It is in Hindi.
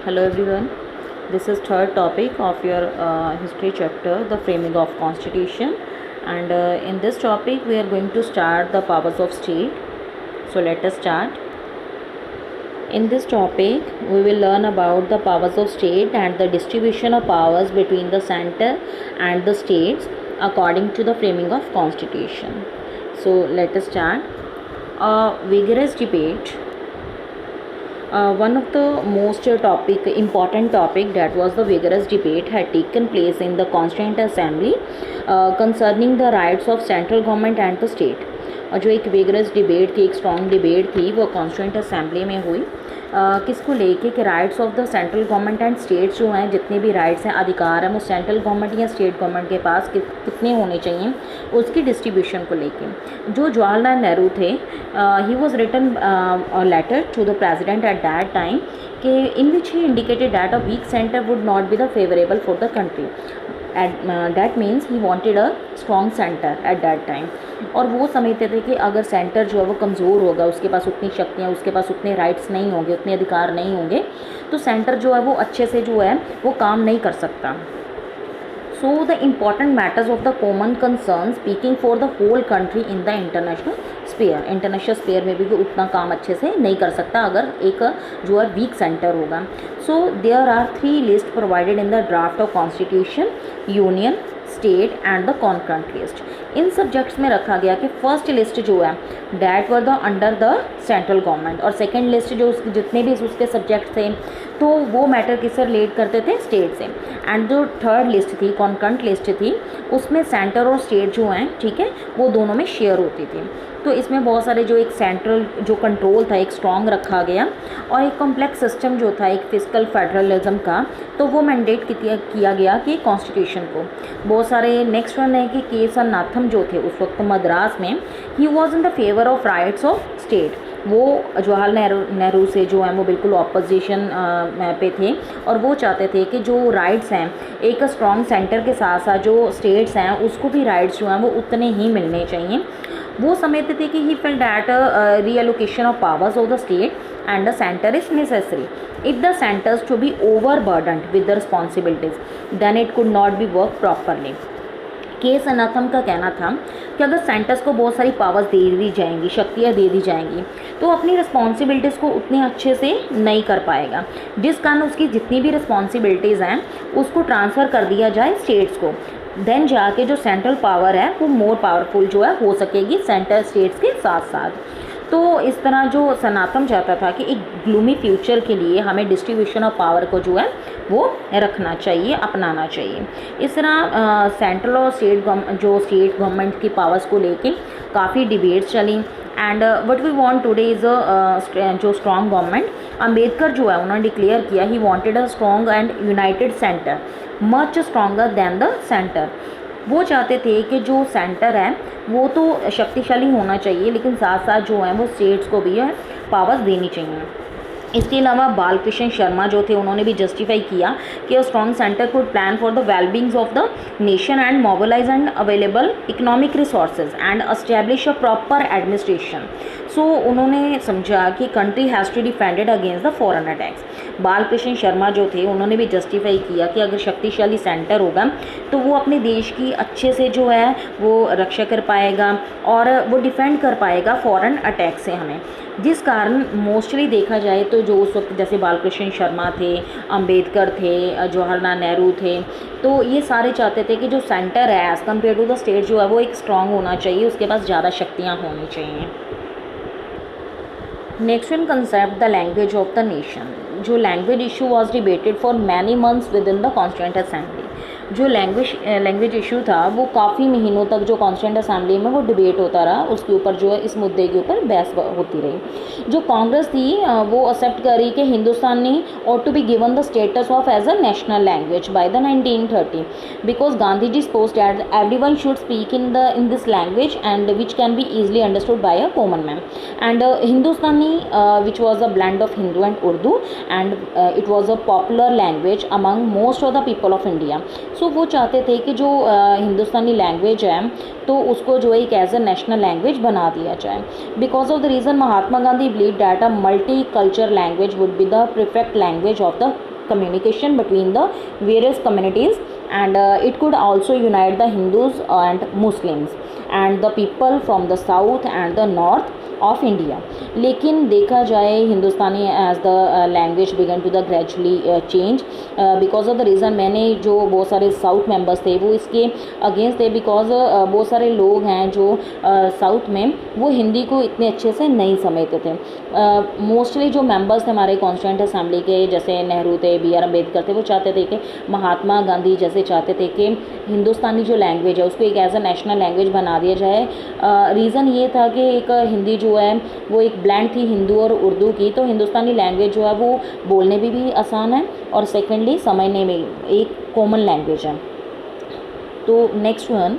Hello everyone. This is third topic of your history chapter, the framing of constitution, and in this topic we are going to start the powers of state. So let us start. In this topic we will learn about the powers of state and the distribution of powers between the center and the states according to the framing of constitution. So let us start. A vigorous debate, one of the most important topic, that was the vigorous debate had taken place in the Constituent Assembly concerning the rights of central government and the state. और जो एक विगरस डिबेट थी, एक स्ट्रॉन्ग डिबेट थी, वो कॉन्स्टिट्यूंट असेंबली में हुई किसको लेके कि rights of the central government and states जो हैं, जितने भी राइट्स हैं, अधिकार हैं, वो सेंट्रल गवर्नमेंट या स्टेट गवर्नमेंट के पास कितने होने चाहिए, उसकी डिस्ट्रीब्यूशन को लेके। जो जवाहरलाल नेहरू थे, he was written a letter to the president at that time कि in which he indicated that a weak centre would not be the favourable for the country. That means he wanted a strong centre at that time. और वो समझते थे कि अगर सेंटर जो है वो कमज़ोर होगा, उसके पास उतनी शक्तियाँ, उसके पास उतने राइट्स नहीं होंगे, उतने अधिकार नहीं होंगे, तो सेंटर जो है वो अच्छे से जो है वो काम नहीं कर सकता। So the important matters of the common concern speaking for the whole country in the international sphere में भी वो उतना काम अच्छे से नहीं कर सकता अगर एक जो है वीक सेंटर होगा। So there are 3 lists provided in the draft of constitution: union, state and the concurrent list. In subjects में रखा गया कि फर्स्ट लिस्ट जो है that were the under the central government, और सेकंड लिस्ट जो जितने भी उसके सब्जेक्ट थे तो वो मैटर किससे रिलेट करते थे, स्टेट से। एंड जो थर्ड लिस्ट थी, कॉन्करेंट लिस्ट थी, उसमें सेंटर और स्टेट जो हैं, ठीक है, वो दोनों में शेयर होती थी। तो इसमें बहुत सारे जो एक सेंट्रल जो कंट्रोल था एक स्ट्रॉन्ग रखा गया, और एक कॉम्प्लेक्स सिस्टम जो था एक फिजिकल फेडरलिज्म का, तो वो मैंडेट किया गया कि कॉन्स्टिट्यूशन को। बहुत सारे नेक्स्ट वन है कि के सन्नाथम जो थे उस वक्त मद्रास में, he was in the favour of rights of state. वो जवाहरलाल नेहरू से जो है वो बिल्कुल ऑपोजिशन पे थे, और वो चाहते थे कि जो राइट्स हैं एक स्ट्रॉन्ग सेंटर के साथ साथ जो स्टेट्स हैं उसको भी राइट्स जो हैं वो उतने ही मिलने चाहिए। वो समझते थे कि he felt that reallocation of powers of the state and the centre is necessary if the centres to be overburdened with the responsibilities then it could not be work properly. K Sanatan का कहना था कि अगर सेंटर्स को बहुत सारी पावर्स दे दी जाएंगी, शक्तियाँ दे दी जाएंगी, तो अपनी रिस्पॉन्सिबिलिटीज़ को उतने अच्छे से नहीं कर पाएगा, जिस कारण उसकी जितनी भी रिस्पॉन्सिबिलिटीज़ हैं उसको ट्रांसफ़र कर दिया जाए स्टेट्स को। देन जाके जो सेंट्रल पावर है वो मोर पावरफुल जो है हो सकेगी सेंटर स्टेट्स के साथ साथ। तो इस तरह जो सनातन चाहता था कि एक ग्लूमी फ्यूचर के लिए हमें डिस्ट्रीब्यूशन ऑफ पावर को जो है वो रखना चाहिए, अपनाना चाहिए। इस तरह सेंट्रल और स्टेट गवर्नमेंट की पावर्स को लेके काफ़ी डिबेट्स चली। And what we want today is जो स्ट्रॉन्ग गवर्नमेंट। अम्बेडकर जो है उन्होंने डिक्लेयर किया ही wanted a strong and united centre, much stronger than the centre. वो चाहते थे कि जो सेंटर है वो तो शक्तिशाली होना चाहिए, लेकिन साथ साथ जो है वो स्टेट्स को भी है पावर्स देनी चाहिए। इसके अलावा बालकृष्ण शर्मा जो थे उन्होंने भी जस्टिफाई किया कि a strong centre could plan for the wellbeings of the nation and mobilize and available economic resources and establish a proper administration. So उन्होंने समझा कि country has to defended against the foreign attacks. Balkrishna Sharma जो थे उन्होंने भी जस्टिफाई किया कि अगर शक्तिशाली सेंटर होगा तो वो अपने देश की अच्छे से जो है वो रक्षा कर पाएगा और वो डिफेंड कर पाएगा फॉरेन अटैक से हमें। जिस कारण मोस्टली देखा जाए तो जो उस वक्त जैसे बालकृष्ण शर्मा थे, अम्बेडकर थे, जवाहरलाल नेहरू थे, तो ये सारे चाहते थे कि जो सेंटर है as compare to the state जो है वो एक स्ट्रॉन्ग होना चाहिए, उसके पास ज़्यादा शक्तियाँ होनी चाहिए। Next one concept the language of the nation. जो language issue was debated for many months within the constituent assembly. जो लैंग्वेज इशू था वो काफ़ी महीनों तक जो कॉन्स्टिट्यूएंट असेंबली में वो डिबेट होता रहा, उसके ऊपर जो है इस मुद्दे के ऊपर बहस होती रही। जो कांग्रेस थी वो एक्सेप्ट करी कि हिंदुस्तानी ought to be given the status of as a national language by the 1930 because Gandhiji supposed that everyone should speak in this language and which can be easily understood by a common man. And Hindustani which was a blend of Hindu and Urdu, and it was a popular language among most of the people of India. So वो चाहते थे कि जो हिंदुस्तानी लैंग्वेज है तो उसको जो है एक एज अ नेशनल लैंग्वेज बना दिया जाए। Because of the reason Mahatma Gandhi believe that a multi culture language would be the perfect language of the communication between the various communities, and it could also unite the Hindus and Muslims and the people from the south and the north of India. लेकिन देखा जाए Hindustani as the language began to the gradually change because of the reason, मैंने जो बहुत सारे साउथ मेंबर्स थे वो इसके अगेंस्ट थे, बिकॉज बहुत सारे लोग हैं जो साउथ में वो हिंदी को इतने अच्छे से नहीं समझते थे. मोस्टली जो मेंबर्स थे हमारे कॉन्स्टिट्यूएंट असेंबली के, जैसे नेहरू थे, BR अम्बेडकर थे, वो चाहते थे कि महात्मा गांधी जैसे चाहते थे कि हिंदुस्तानी जो लैंग्वेज है उसको एक एज अ नेशनल लैंग्वेज बना दिया जाए. रीज़न ये था कि एक हिंदी जो है वो एक ब्लेंड थी हिंदू और उर्दू की, तो हिंदुस्तानी लैंग्वेज जो है वो बोलने में भी आसान है और सेकेंडली समझने में एक कॉमन लैंग्वेज है. तो नेक्स्ट वन,